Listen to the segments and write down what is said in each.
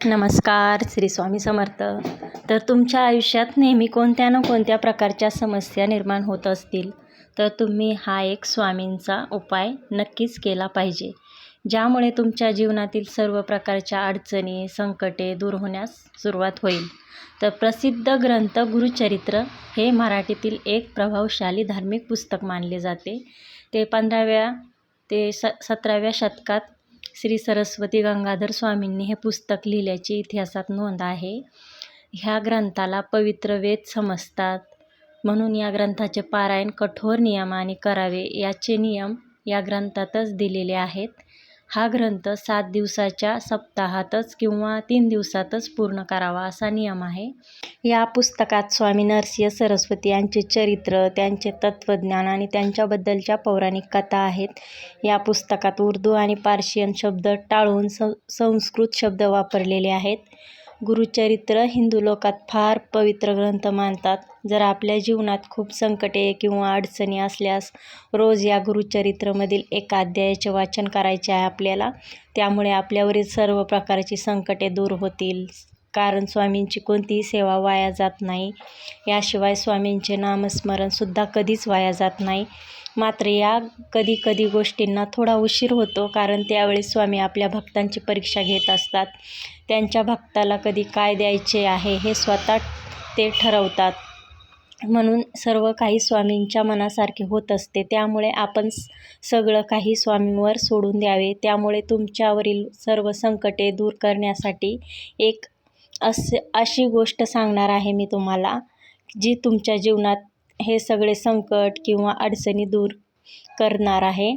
नमस्कार, श्री स्वामी समर्थ. तर तुमच्या आयुष्यात नेहमी कोणत्या ना कोणत्या प्रकारच्या समस्या निर्माण होत असतील, तर तुम्ही हा एक स्वामींचा उपाय नक्कीच केला पाहिजे, ज्यामुळे तुमच्या जीवनातील सर्व प्रकारच्या अडचणी, संकटे दूर होण्यास सुरुवात होईल. तर प्रसिद्ध ग्रंथ गुरुचरित्र हे मराठीतील एक प्रभावशाली धार्मिक पुस्तक मानले जाते. ते 15व्या ते 17व्या शतकात श्री सरस्वती गंगाधर स्वामींनी हे पुस्तक लिहिल्याची इतिहासात नोंद आहे. ह्या ग्रंथाला पवित्र वेद समजतात, म्हणून या ग्रंथाचे पारायण कठोर नियमाने करावे याचे नियम या ग्रंथातच दिलेले आहेत. हा ग्रंथ 7 दिवसाच्या सप्ताहातच किंवा 3 दिवसातच पूर्ण करावा असा नियम आहे. या पुस्तकात स्वामी नरसिंह सरस्वती यांचे चरित्र, त्यांचे तत्त्वज्ञान आणि त्यांच्याबद्दलच्या पौराणिक कथा आहेत. या पुस्तकात उर्दू आणि पार्शियन शब्द टाळून संस्कृत शब्द वापरलेले आहेत. गुरुचरित्र हिंदू लोकात फार पवित्र ग्रंथ मानतात. जर आपल्या जीवनात खूप संकटे किंवा अडचणी असल्यास रोज या गुरुचरित्रमधील एका अध्यायाचे वाचन करायचे आहे आपल्याला. त्यामुळे आपल्यावरील सर्व प्रकारची संकटे दूर होतील, कारण स्वामींची कोणतीही सेवा वाया जात नाही. याशिवाय स्वामींचे नामस्मरणसुद्धा कधीच वाया जात नाही. मात्र या कधी गोष्टींना थोडा उशीर होतो, कारण त्यावेळी स्वामी आपल्या भक्तांची परीक्षा घेत असतात. त्यांच्या भक्ताला कधी काय द्यायचे आहे हे स्वतः ते ठरवतात. म्हणून सर्व काही स्वामींच्या मनासारखे होत असते. त्यामुळे आपण सगळं काही स्वामींवर सोडून द्यावे. त्यामुळे तुमच्यावरील सर्व संकटे दूर करण्यासाठी एक अशी गोष्ट सांगणार आहे मी तुम्हाला, जी तुमच्या जीवनात हे सगळे संकट किंवा अडचणी दूर करणार आहे.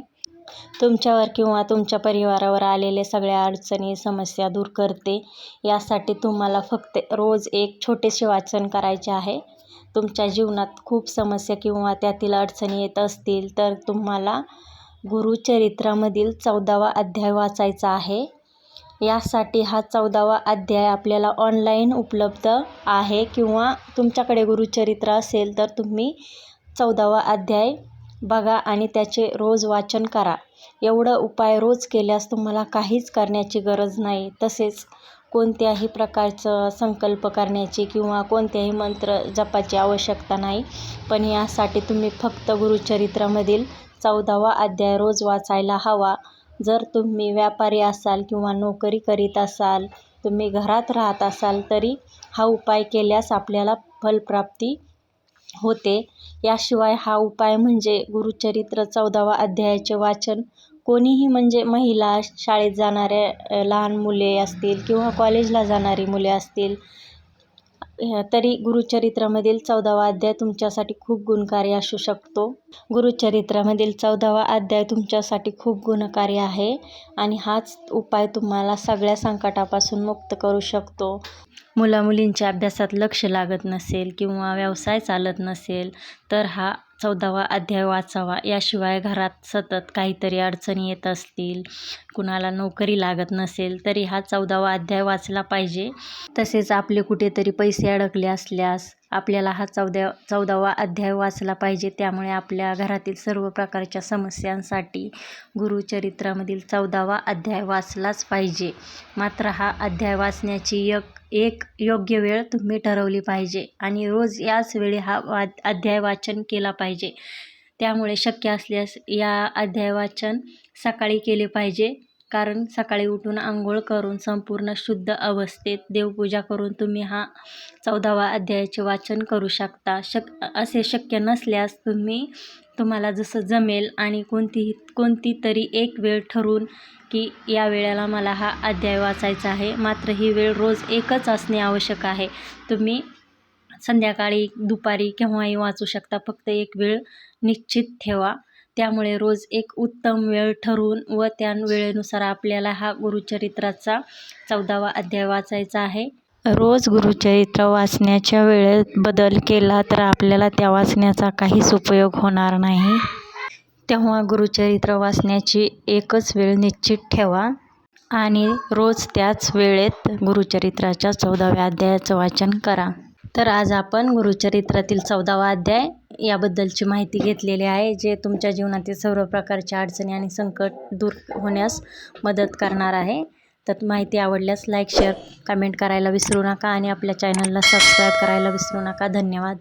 तुमच्यावर किंवा तुमच्या परिवारावर आलेले सगळ्या अडचणी, समस्या दूर करते. यासाठी तुम्हाला फक्त रोज एक छोटेसे वाचन करायचे आहे. तुमच्या जीवनात खूप समस्या किंवा त्यातील अडचणी येत असतील, तर तुम्हाला गुरुचरित्रामधील 14वा अध्याय वाचायचा आहे. यासाठी हा 14वा अध्याय आपल्याला ऑनलाईन उपलब्ध आहे, किंवा तुमच्याकडे गुरुचरित्र असेल तर तुम्ही 14वा अध्याय बघा आणि त्याचे रोज वाचन करा. एवढं उपाय रोज केल्यास तुम्हाला काहीच करण्याची गरज नाही. तसेच कोणत्याही प्रकारचं संकल्प करण्याची किंवा कोणत्याही मंत्र जपाची आवश्यकता नाही. पण यासाठी तुम्ही फक्त गुरुचरित्रामधील 14वा अध्याय रोज वाचायला हवा. जर तुम्ही व्यापारी असाल किंवा नोकरी करीत असाल, तुम्ही घरात राहत असाल, तरी हा उपाय केल्यास आपल्याला फलप्राप्ती होते. याशिवाय हा उपाय म्हणजे गुरुचरित्र 14वा अध्यायाचे वाचन कोणीही, म्हणजे महिला, शाळेत जाणाऱ्या लहान मुले असतील किंवा कॉलेजला जाणारी मुले असतील, तरी गुरुचरित्रामधील 14वा अध्याय तुमच्यासाठी खूप गुणकारी असू शकतो. गुरुचरित्रामधील 14वा अध्याय तुमच्यासाठी खूप गुणकारी आहे आणि हाच उपाय तुम्हाला सगळ्या संकटापासून मुक्त करू शकतो. मुलामुलींच्या अभ्यासात लक्ष लागत नसेल किंवा व्यवसाय चालत नसेल, तर हा 14वा अध्याय वाचावा. याशिवाय घरात सतत काहीतरी अडचणी येत असतील, कुणाला नोकरी लागत नसेल, तरी हा 14वा अध्याय वाचला पाहिजे. तसेच आपले कुठेतरी पैसे अडकले असल्यास आपल्याला हा 14वा अध्याय वाचला पाहिजे. त्यामुळे आपल्या घरातील सर्व प्रकारच्या समस्यांसाठी गुरुचरित्रामधील 14वा अध्याय वाचलाच पाहिजे. मात्र हा अध्याय वाचण्याची एक योग्य वेळ तुम्ही ठरवली पाहिजे आणि रोज याच वेळी हा अध्याय वाचन केला पाहिजे. त्यामुळे शक्य असल्यास या अध्याय वाचन सकाळी केले पाहिजे, कारण सकाळी उठून आंघोळ करून संपूर्ण शुद्ध अवस्थेत देवपूजा करून तुम्ही हा 14वा अध्यायाचे वाचन करू शकता. असे शक्य नसल्यास तुम्हाला जसं जमेल आणि कोणती तरी एक वेळ ठरवून की या वेळेला मला हा अध्याय वाचायचा आहे. मात्र ही वेळ रोज एकच असणे आवश्यक आहे. तुम्ही संध्याकाळी, दुपारी केव्हाही वाचू शकता. फक्त एक वेळ निश्चित ठेवा. त्यामुळे रोज एक उत्तम वेळ ठरवून व त्या वेळेनुसार आपल्याला हा गुरुचरित्राचा 14वा अध्याय वाचायचा आहे. रोज गुरुचरित्र वाचण्याच्या वेळेत बदल केला तर आपल्याला त्या वाचण्याचा काहीच उपयोग होणार नाही. तेव्हा गुरुचरित्र वाचण्याची एकच वेळ निश्चित ठेवा आणि रोज त्याच वेळेत गुरुचरित्राच्या 14व्या अध्यायाचं वाचन करा. तर आज आपण गुरुचरित्रातील 14वा अध्याय याबद्दलची माहिती घेतलेली आहे, जे तुमच्या जीवनातील सर्व प्रकारच्या अडचणी आणि संकट दूर होण्यास मदत करणार आहे. तर माहिती आवडल्यास लाईक शेअर कमेंट करायला विसरू नका आणि आपल्या चॅनलला सबस्क्राईब करायला विसरू नका. धन्यवाद.